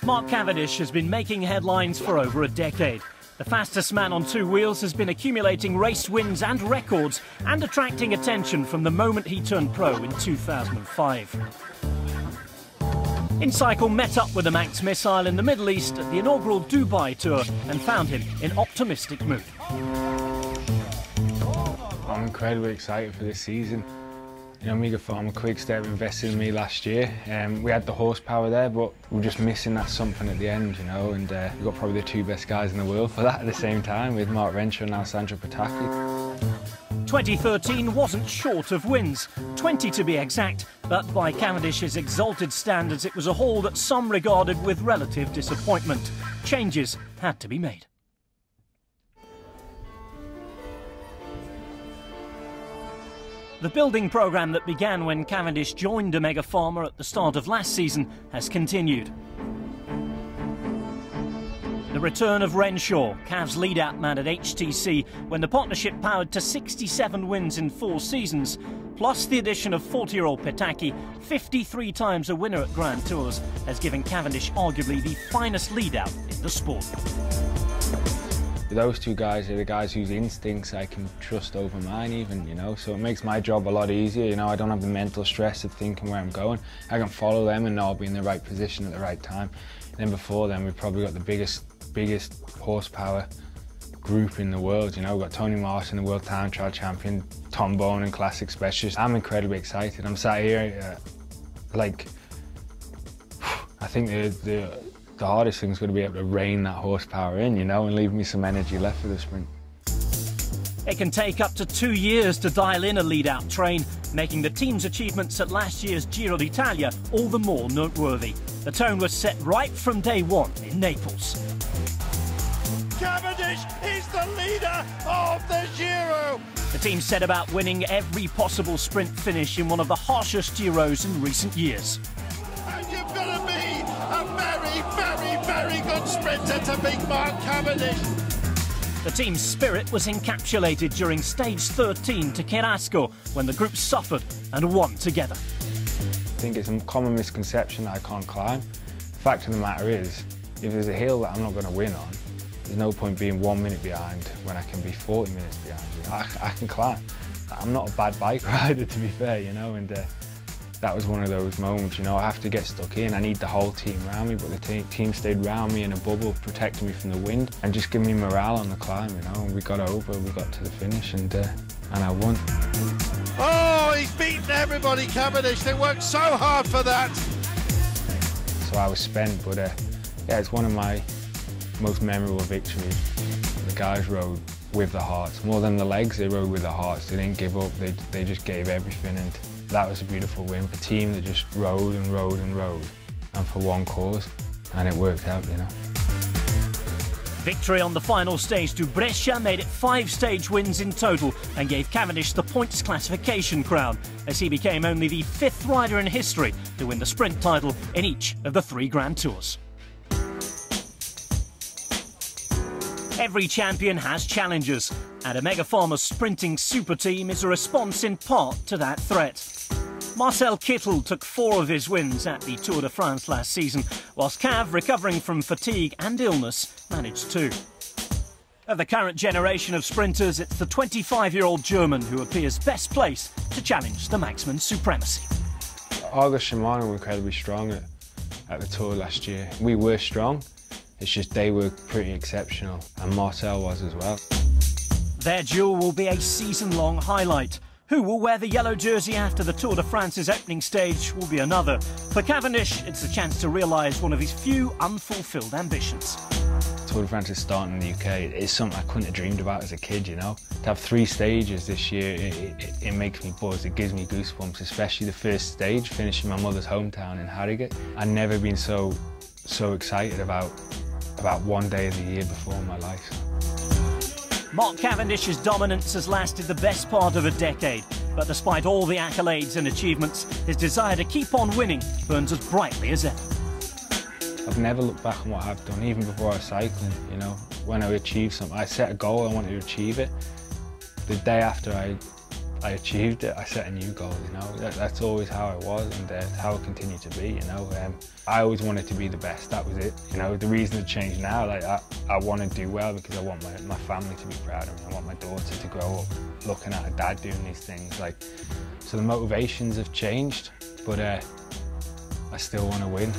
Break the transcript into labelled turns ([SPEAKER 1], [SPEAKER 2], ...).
[SPEAKER 1] Mark Cavendish has been making headlines for over a decade. The fastest man on two wheels has been accumulating race wins and records and attracting attention from the moment he turned pro in 2005. inCycle met up with the Manx missile in the Middle East at the inaugural Dubai tour and found him in optimistic mood.
[SPEAKER 2] I'm incredibly excited for this season. You know, Mega Farm Quickstep invested in me last year. We had the horsepower there, but we were just missing that something at the end, you know, and we've got probably the two best guys in the world for that at the same time, with Mark Cavendish and Alessandro Petacchi.
[SPEAKER 1] 2013 wasn't short of wins, 20 to be exact, but by Cavendish's exalted standards it was a haul that some regarded with relative disappointment. Changes had to be made. The building programme that began when Cavendish joined Omega Pharma at the start of last season has continued. The return of Renshaw, Cav's lead-out man at HTC, when the partnership powered to 67 wins in 4 seasons, plus the addition of 40-year-old Petacchi, 53 times a winner at Grand Tours, has given Cavendish arguably the finest lead-out in the sport.
[SPEAKER 2] Those two guys are the guys whose instincts I can trust over mine even, you know, so it makes my job a lot easier, you know. I don't have the mental stress of thinking where I'm going. I can follow them and know I'll be in the right position at the right time. And then before then, we've probably got the biggest horsepower group in the world, you know. We've got Tony Martin, the world time trial champion, Tom Bone, classic specialist. I'm incredibly excited. I'm sat here, like, I think the hardest thing is going to be able to rein that horsepower in, you know, and leave me some energy left for the sprint.
[SPEAKER 1] It can take up to 2 years to dial in a lead-out train, making the team's achievements at last year's Giro d'Italia all the more noteworthy. The tone was set right from day one in Naples.
[SPEAKER 3] Cavendish is the leader of the Giro!
[SPEAKER 1] The team set about winning every possible sprint finish in one of the harshest Giros in recent years.
[SPEAKER 3] And you've got to be a very good sprinter to beat Mark Cavendish.
[SPEAKER 1] The team's spirit was encapsulated during stage 13 to Cherasco when the group suffered and won together.
[SPEAKER 2] I think it's a common misconception that I can't climb. The fact of the matter is, if there's a hill that I'm not going to win on, there's no point being 1 minute behind when I can be 40 minutes behind. You know, I can climb. I'm not a bad bike rider, to be fair, you know, and that was one of those moments, you know. I have to get stuck in. I need the whole team around me, but the team stayed around me in a bubble, protecting me from the wind and just giving me morale on the climb, you know. And we got over, we got to the finish, and I won.
[SPEAKER 3] Oh, he's beaten everybody, Cavendish. They worked so hard for that.
[SPEAKER 2] So I was spent, but yeah, it's one of my most memorable victories. The guys rode with the hearts. More than the legs, they rode with the hearts. They didn't give up, they just gave everything, and that was a beautiful win. A team that just rode and rode and rode, and for one cause, and it worked out, you know.
[SPEAKER 1] Victory on the final stage to Brescia made it 5 stage wins in total and gave Cavendish the points classification crown, as he became only the 5th rider in history to win the sprint title in each of the 3 Grand Tours. Every champion has challenges, and Omega Pharma's sprinting super team is a response in part to that threat. Marcel Kittel took 4 of his wins at the Tour de France last season, whilst Cav, recovering from fatigue and illness, managed 2. Of the current generation of sprinters, it's the 25-year-old German who appears best placed to challenge the Manxman's supremacy.
[SPEAKER 2] August Shimano were incredibly strong at the Tour last year. We were strong, it's just they were pretty exceptional, and Marcel was as well.
[SPEAKER 1] Their duel will be a season-long highlight. Who will wear the yellow jersey after the Tour de France's opening stage will be another. For Cavendish, it's a chance to realise one of his few unfulfilled ambitions.
[SPEAKER 2] Tour de France is starting in the UK. It's something I couldn't have dreamed about as a kid, you know. To have 3 stages this year, it makes me buzz, it gives me goosebumps, especially the first stage, finishing my mother's hometown in Harrogate. I've never been so excited about one day of the year before in my life.
[SPEAKER 1] Mark Cavendish's dominance has lasted the best part of a decade, but despite all the accolades and achievements, his desire to keep on winning burns as brightly as ever.
[SPEAKER 2] I've never looked back on what I've done, even before I was cycling, you know. When I achieved something, I set a goal, I wanted to achieve it. The day after I I achieved it. I set a new goal, you know. That's always how I was, and how I continue to be, you know. I always wanted to be the best, that was it. You know, the reason to change now, like I want to do well because I want my family to be proud of me. I want my daughter to grow up looking at her dad doing these things. Like, so the motivations have changed, but I still want to win.